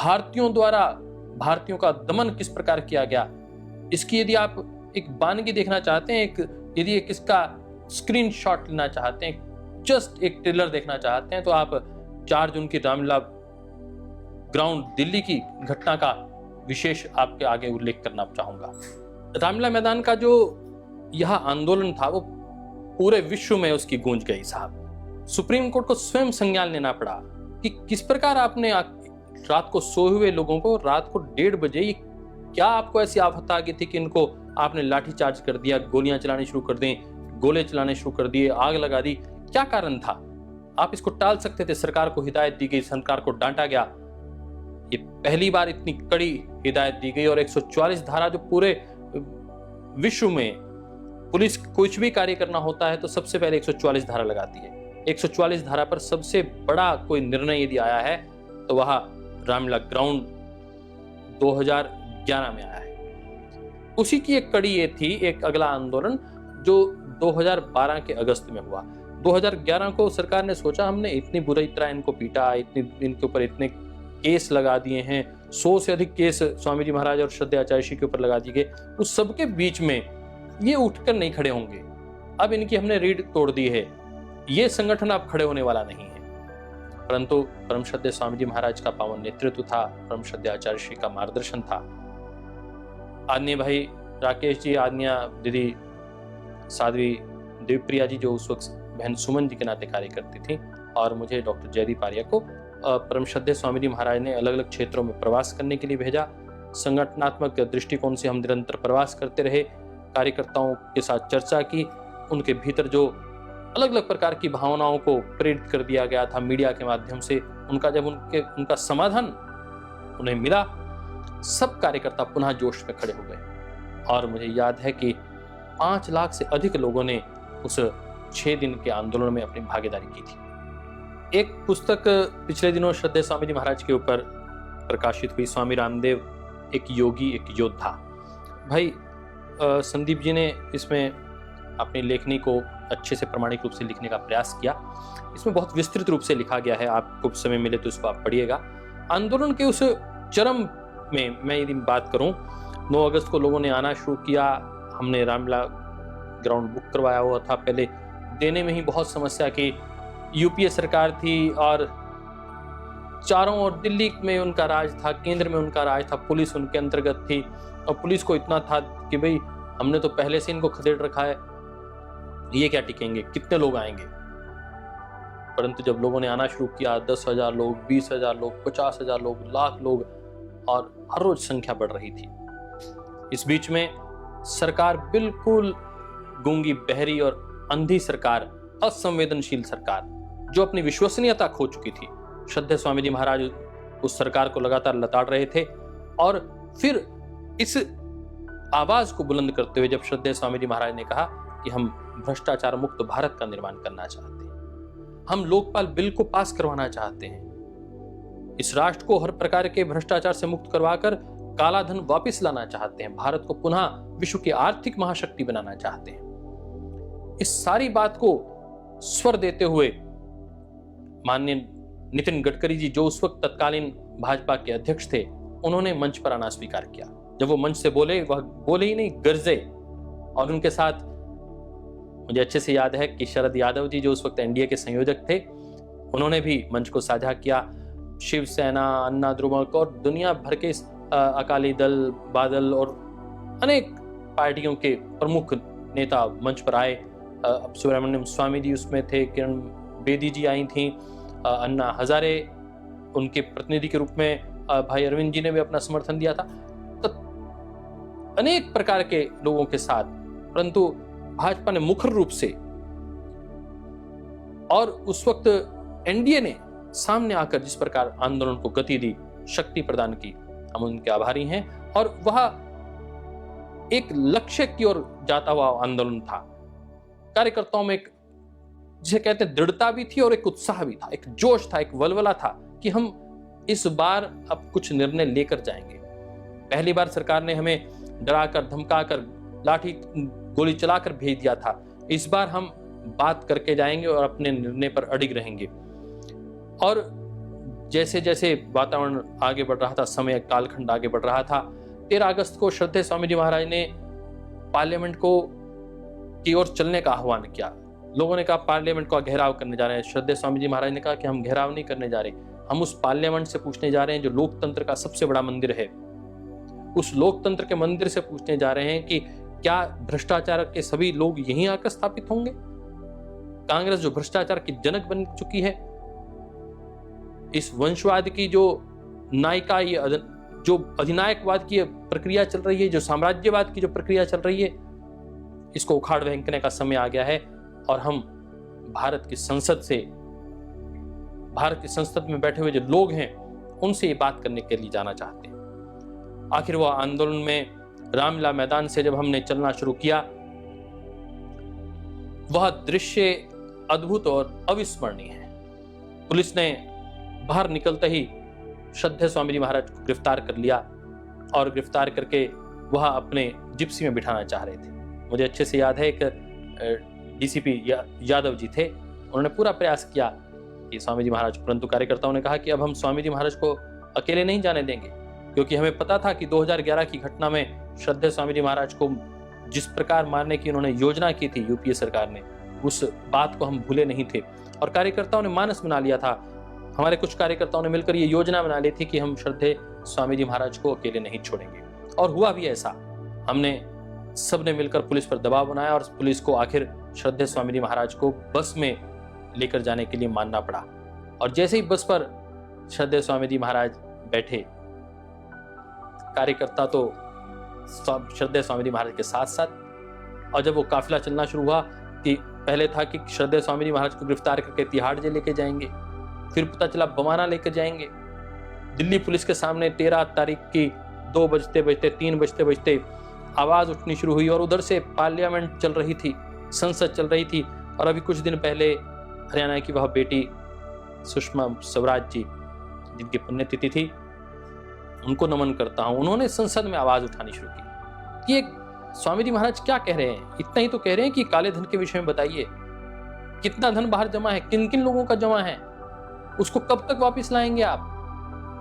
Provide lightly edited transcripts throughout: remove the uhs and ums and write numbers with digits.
भारतीयों द्वारा भारतीयों का दमन किस प्रकार किया गया, इसकी यदि आप एक बानगी देखना चाहते हैं, यदि एक इसका स्क्रीनशॉट लेना चाहते हैं, जस्ट एक ट्रेलर देखना चाहते हैं, तो आप 4 जून की रामलीला ग्राउंड दिल्ली की घटना का विशेष आपके आगे उल्लेख करना चाहूंगा। रामलीला मैदान का जो यह आंदोलन था वो पूरे विश्व में उसकी गूंज गई साहब। सुप्रीम कोर्ट को स्वयं संज्ञान लेना पड़ा कि किस प्रकार आपने रात को सोए हुए लोगों को रात को 1:30 बजे क्या आपको ऐसी आफत आ गई थी कि इनको आपने लाठी चार्ज कर दिया, गोलियां चलानी शुरू कर दी, गोले चलाने शुरू कर दिए, आग लगा दी? क्या कारण था? आप इसको टाल सकते थे, सरकार को हिदायत दी गई, सरकार को डांटा गया। ये पहली बार इतनी कड़ी हिदायत दी गई और 144 धारा जो पूरे विश्व में पुलिस कुछ भी कार्य करना होता है तो सबसे पहले 144 धारा लगाती है। 144 धारा पर सबसे बड़ा कोई निर्णय यदि आया है तो वह रामलीला ग्राउंड 2011 में आया है। उसी की एक कड़ी ये थी, एक अगला आंदोलन जो 2012 के अगस्त में हुआ। 2011 को सरकार ने सोचा हमने इतनी बुरी तरह इनको पीटा, इनके ऊपर इतने केस लगा दिए हैं, 100 से अधिक केस स्वामी जी महाराज और श्रद्धाचार्य जी के ऊपर लगा दिए गए, उस सबके बीच में ये उठकर नहीं खड़े होंगे। अब इनकी हमने रीढ़ तोड़ दी है, ये संगठन अब खड़े होने वाला नहीं है। परंतु परम श्रद्धेय स्वामी जी महाराज का पावन नेतृत्व था, परम श्रद्धेय आचार्य श्री का मार्गदर्शन था। आदरणीय भाई राकेश जी, आदरणीय दीदी साध्वी देवप्रिया जी जो उस वक्त बहन सुमन जी के नाते कार्य करती थी, और मुझे डॉक्टर जयदीप आर्य को परम श्रद्धेय स्वामी जी महाराज ने अलग अलग क्षेत्रों में प्रवास करने के लिए भेजा। संगठनात्मक दृष्टिकोण से हम निरंतर प्रवास करते रहे, कार्यकर्ताओं के साथ चर्चा की, उनके भीतर जो अलग अलग प्रकार की भावनाओं को प्रेरित कर दिया गया था मीडिया के माध्यम से, उनका समाधान उन्हें मिला, सब कार्यकर्ता पुनः जोश में खड़े हो गए। और मुझे याद है कि 5 लाख से अधिक लोगों ने उस 6 दिन के आंदोलन में अपनी भागीदारी की थी। एक पुस्तक पिछले दिनों श्रद्धेय स्वामी जी महाराज के ऊपर प्रकाशित हुई, स्वामी रामदेव एक योगी एक योद्धा। भाई संदीप जी ने इसमें अपनी लेखनी को अच्छे से प्रामाणिक रूप से लिखने का प्रयास किया। इसमें बहुत विस्तृत रूप से लिखा गया है, आपको समय मिले तो इसको आप पढ़िएगा। आंदोलन के उस चरम में मैं यदि बात करूं, 9 अगस्त को लोगों ने आना शुरू किया। हमने रामलीला ग्राउंड बुक करवाया हुआ था, पहले देने में ही बहुत समस्या की। यूपीए सरकार थी और चारों ओर दिल्ली में उनका राज था, केंद्र में उनका राज था, पुलिस उनके अंतर्गत थी, और पुलिस को इतना था कि भाई हमने तो पहले से इनको खदेड़ रखा है, ये क्या टिकेंगे, कितने लोग आएंगे। परंतु जब लोगों ने आना शुरू किया, 10,000 लोग, 20,000 लोग, 50,000 लोग, लाख लोग, और हर रोज संख्या बढ़ रही थी। इस बीच में सरकार बिल्कुल गूंगी, बहरी और अंधी सरकार, असंवेदनशील सरकार, जो अपनी विश्वसनीयता खो चुकी थी। श्रद्धेय स्वामी जी महाराज उस सरकार को लगातार लताड़ रहे थे, और फिर इस आवाज को बुलंद करते हुए जब श्रद्धेय स्वामी जी महाराज ने कहा कि हम भ्रष्टाचार मुक्त भारत का निर्माण करना चाहते हैं, हम लोकपाल बिल को पास करवाना चाहते हैं, इस राष्ट्र को हर प्रकार के भ्रष्टाचार से मुक्त करवाकर काला धन वापस लाना चाहते हैं, भारत को पुनः विश्व की आर्थिक महाशक्ति बनाना चाहते हैं, इस सारी बात को स्वर देते हुए माननीय नितिन गडकरी जी, जो उस वक्त तत्कालीन भाजपा के अध्यक्ष थे, उन्होंने मंच पर आना स्वीकार किया। जब वो मंच से बोले, वह बोले ही नहीं, गरजे। और उनके साथ मुझे अच्छे से याद है कि शरद यादव जी, जो उस वक्त एनडीए के संयोजक थे, उन्होंने भी मंच को साझा किया। शिवसेना, अन्ना द्रमुक और दुनिया भर के अकाली दल, बादल और अनेक पार्टियों के प्रमुख नेता मंच पर आए। सुब्रमण्यम स्वामी जी उसमें थे, किरण बेदी जी आई थी, अन्ना हजारे उनके प्रतिनिधि के रूप में, भाई अरविंद जी ने भी अपना समर्थन दिया था, तो अनेक प्रकार के लोगों के साथ। परंतु भाजपा ने मुखर रूप से, और उस वक्त एनडीए ने सामने आकर जिस प्रकार आंदोलन को गति दी, शक्ति प्रदान की, हम उनके आभारी हैं। और वह एक लक्ष्य की ओर जाता हुआ आंदोलन था। कार्यकर्ताओं में एक, जिसे कहते हैं, दृढ़ता भी थी और एक उत्साह भी था, एक जोश था, एक वलवला था कि हम इस बार अब कुछ निर्णय लेकर जाएंगे। पहली बार सरकार ने हमें डराकर, धमकाकर, लाठी गोली चलाकर भेज दिया था। इस बार हम बात करके जाएंगे और अपने निर्णय पर अडिग रहेंगे। और जैसे जैसे वातावरण आगे बढ़ रहा था, समय कालखंड आगे बढ़ रहा था, 13 अगस्त को श्रद्धेय स्वामी जी महाराज ने पार्लियामेंट की ओर चलने का आह्वान किया। लोगों ने कहा पार्लियामेंट का घेराव करने जा रहे हैं। श्रद्धेय स्वामी जी महाराज ने कहा कि हम घेराव नहीं करने जा रहे, हम उस पार्लियामेंट से पूछने जा रहे हैं जो लोकतंत्र का सबसे बड़ा मंदिर है, उस लोकतंत्र के मंदिर से पूछने जा रहे हैं कि क्या भ्रष्टाचार के सभी लोग यहीं आकर स्थापित होंगे? कांग्रेस जो भ्रष्टाचार की जनक बन चुकी है, इस वंशवाद की जो नायिका, ये जो अधिनायकवाद की प्रक्रिया चल रही है, जो साम्राज्यवाद की जो प्रक्रिया चल रही है, इसको उखाड़ फेंकने का समय आ गया है। और हम भारत की संसद में बैठे हुए जो लोग हैं, उनसे ये बात करने के लिए जाना चाहते हैं। आखिर वह आंदोलन में रामलीला मैदान से जब हमने चलना शुरू किया, वह दृश्य अद्भुत और अविस्मरणीय है। पुलिस ने बाहर निकलते ही श्रद्धेय स्वामी जी महाराज को गिरफ्तार कर लिया और गिरफ्तार करके वह अपने जिप्सी में बिठाना चाह रहे थे। मुझे अच्छे से याद है, एक डीसीपी यादव जी थे, उन्होंने पूरा प्रयास किया कि स्वामी जी महाराज, परंतु कार्यकर्ताओं ने कहा कि अब हम स्वामी जी महाराज को अकेले नहीं जाने देंगे, क्योंकि हमें पता था कि 2011 की घटना में श्रद्धेय स्वामी जी महाराज को जिस प्रकार मारने की उन्होंने योजना की थी यूपीए सरकार ने, उस बात को हम भूले नहीं थे। और कार्यकर्ताओं ने मानस बना लिया था, हमारे कुछ कार्यकर्ताओं ने मिलकर ये योजना बना ली थी कि हम श्रद्धेय स्वामी जी महाराज को अकेले नहीं छोड़ेंगे। और हुआ भी ऐसा। हमने सबने मिलकर पुलिस पर दबाव बनाया और पुलिस को आखिर श्रद्धेय स्वामी जी महाराज को बस में लेकर जाने के लिए मानना पड़ा। और जैसे ही बस पर श्रद्धेय स्वामी जी महाराज बैठे, कार्यकर्ता तो श्रद्धेय स्वामी जी महाराज के साथ साथ, और जब वो काफिला चलना शुरू हुआ कि पहले था कि श्रद्धेय स्वामी जी महाराज को गिरफ्तार करके तिहाड़ जेल लेके जाएंगे, फिर पता चला बवाना लेकर जाएंगे। दिल्ली पुलिस के सामने 13 तारीख की 2 बजते बजते 3 बजते बजते आवाज उठनी शुरू हुई और उधर से पार्लियामेंट चल रही थी, संसद चल रही थी। और अभी कुछ दिन पहले हरियाणा की वह बेटी सुषमा स्वराज जी, जिनकी पुण्यतिथि थी, उनको नमन करता हूं, उन्होंने संसद में आवाज उठानी शुरू की। ये स्वामी जी महाराज क्या कह रहे हैं? इतना ही तो कह रहे हैं कि काले धन के विषय में बताइए, कितना धन बाहर जमा है, किन किन लोगों का जमा है, उसको कब तक वापस लाएंगे आप?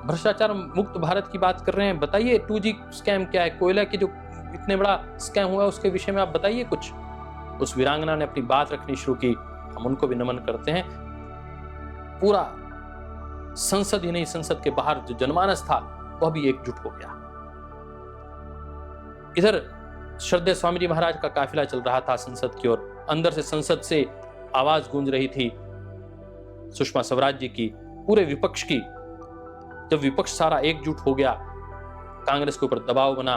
भ्रष्टाचार मुक्त भारत की बात कर रहे हैं, बताइए 2G स्कैम क्या है, कोयला की जो इतने बड़ा स्कैम हुआ है उसके विषय में आप बताइए कुछ। उस वीरांगना ने अपनी बात रखनी शुरू की, हम उनको भी नमन करते हैं। पूरा संसद ही नहीं, संसद के बाहर जो जनमानस था वह भी एकजुट हो गया। इधर श्रद्धेय स्वामी जी महाराज का काफिला चल रहा था संसद की ओर, अंदर से संसद से आवाज गूंज रही थी सुषमा स्वराज जी की, पूरे विपक्ष की। जब विपक्ष सारा एकजुट हो गया, कांग्रेस के ऊपर दबाव बना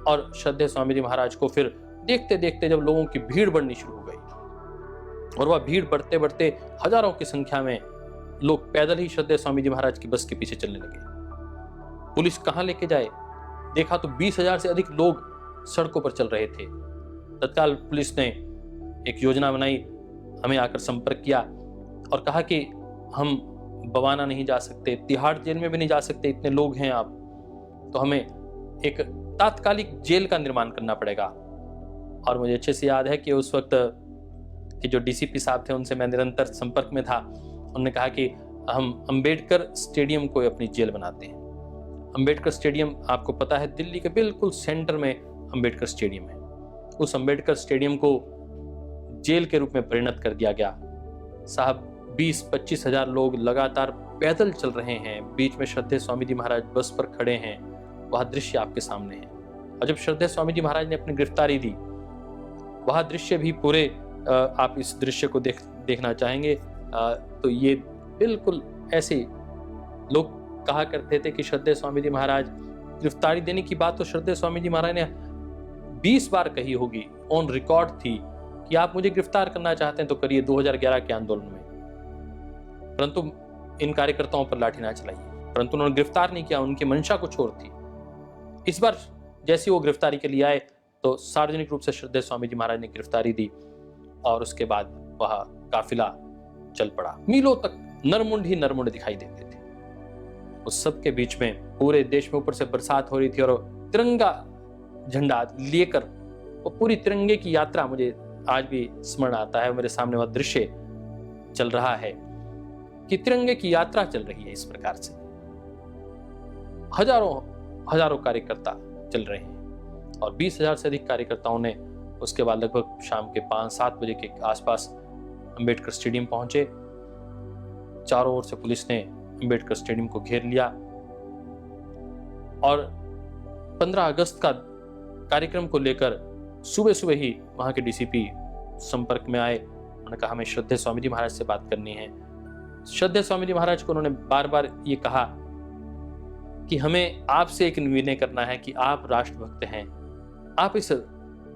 और श्रद्धेय स्वामी जी महाराज को फिर देखते देखते जब लोगों की भीड़ बढ़नी शुरू हो गई और वह भीड़ बढ़ते बढ़ते हजारों की संख्या में लोग पैदल ही श्रद्धेय स्वामी जी महाराज की बस के पीछे चलने लगे। पुलिस कहां लेके जाए? देखा तो 20,000 से अधिक लोग सड़कों पर चल रहे थे। तत्काल पुलिस ने एक योजना बनाई, हमें आकर संपर्क किया और कहा कि हम बवाना नहीं जा सकते, तिहाड़ जेल में भी नहीं जा सकते, इतने लोग हैं आप, तो हमें एक तात्कालिक जेल का निर्माण करना पड़ेगा। और मुझे अच्छे से याद है कि उस वक्त कि जो डीसीपी साहब थे उनसे मैं निरंतर संपर्क में था। उन्होंने कहा कि हम अंबेडकर स्टेडियम को अपनी जेल बनाते हैं। अंबेडकर स्टेडियम आपको पता है, दिल्ली के बिल्कुल सेंटर में अंबेडकर स्टेडियम है। उस अंबेडकर स्टेडियम को जेल के रूप में परिणत कर दिया गया। साहब 20-25 हजार लोग लगातार पैदल चल रहे हैं, बीच में श्रद्धेय स्वामी जी महाराज बस पर खड़े हैं, वह दृश्य आपके सामने है। और जब श्रद्धेय स्वामी जी महाराज ने अपनी गिरफ्तारी दी, वह दृश्य भी पूरे, आप इस दृश्य को देखना चाहेंगे तो ये बिल्कुल ऐसे लोग कहा करते थे कि श्रद्धेय स्वामी जी महाराज गिरफ्तारी देने की बात तो श्रद्धेय स्वामी जी महाराज ने 20 बार कही होगी, ऑन रिकॉर्ड थी कि आप मुझे गिरफ्तार करना चाहते हैं तो करिए 2011 के आंदोलन में, परंतु इन कार्यकर्ताओं पर लाठी ना चलाइए। परंतु उन्होंने गिरफ्तार नहीं किया, उनकी मंशा कुछ और थी। इस बार जैसे वो गिरफ्तारी के लिए आए तो सार्वजनिक रूप से श्रद्धेय स्वामी जी महाराज ने गिरफ्तारी दी और उसके बाद वह काफिला चल पड़ा। मीलों तक नरमुंड ही नरमुंड दिखाई देते थे। उस सब के बीच में पूरे देश में ऊपर से बरसात हो रही थी और तिरंगा झंडा लेकर वो पूरी तिरंगे की यात्रा मुझे आज भी स्मरण आता है। मेरे सामने वह दृश्य चल रहा है कि तिरंगे की यात्रा चल रही है। इस प्रकार से हजारों हजारों कार्यकर्ता चल रहे हैं और 20,000 से अधिक कार्यकर्ताओं ने उसके बाद लगभग शाम के 5-7 बजे के आसपास अंबेडकर स्टेडियम पहुंचे। चारों ओर से पुलिस ने अंबेडकर स्टेडियम को घेर लिया और 15 अगस्त का कार्यक्रम को लेकर सुबह सुबह ही वहां के डीसीपी संपर्क में आए। उन्होंने कहा हमें श्रद्धेय स्वामी जी महाराज से बात करनी है। श्रद्धेय स्वामी जी महाराज को उन्होंने बार बार ये कहा कि हमें आपसे एक विनय करना है कि आप राष्ट्रभक्त हैं, आप इस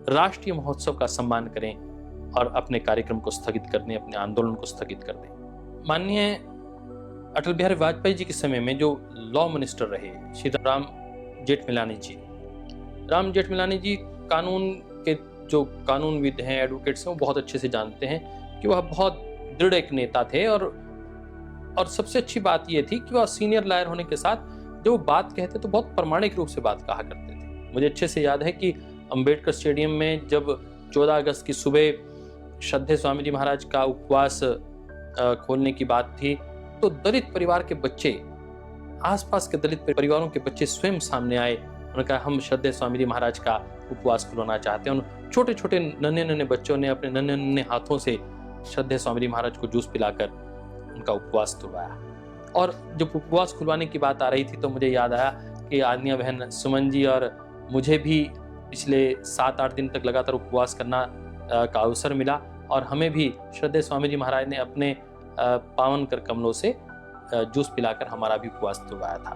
राष्ट्रीय महोत्सव का सम्मान करें और अपने कार्यक्रम को स्थगित कर दें, अपने आंदोलन को स्थगित कर दें। माननीय अटल बिहारी वाजपेयी जी के समय में जो लॉ मिनिस्टर रहे श्री राम जेठमलानी जी, राम जेठमलानी जी कानून के जो कानूनविद हैं, एडवोकेट्स हैं, वो बहुत अच्छे से जानते हैं कि वह बहुत दृढ़ एक नेता थे और सबसे अच्छी बात यह थी कि वह सीनियर लॉयर होने के साथ जो बात कहते तो बहुत प्रामाणिक रूप से बात कहा करते थे। मुझे अच्छे से याद है कि अंबेडकर स्टेडियम में जब 14 अगस्त की सुबह श्रद्धेय स्वामी जी महाराज का उपवास खोलने की बात थी तो दलित परिवार के बच्चे, आसपास के दलित परिवारों के बच्चे स्वयं सामने आए। उन्होंने कहा हम श्रद्धेय स्वामी जी महाराज का उपवास खुलवाना चाहते हैं। उन छोटे छोटे नन्हे नन्हे बच्चों ने अपने नन्हे नन्हे हाथों से श्रद्धेय स्वामी जी महाराज को जूस पिलाकर उनका उपवास खुलवाया। और जब उपवास खुलवाने की बात आ रही थी तो मुझे याद आया कि आन्या बहन सुमन जी और मुझे भी पिछले 7-8 दिन तक लगातार उपवास करना का अवसर मिला और हमें भी श्रद्धेय स्वामी जी महाराज ने अपने पावन कर कमलों से जूस पिलाकर हमारा भी उपवास खुलवाया था।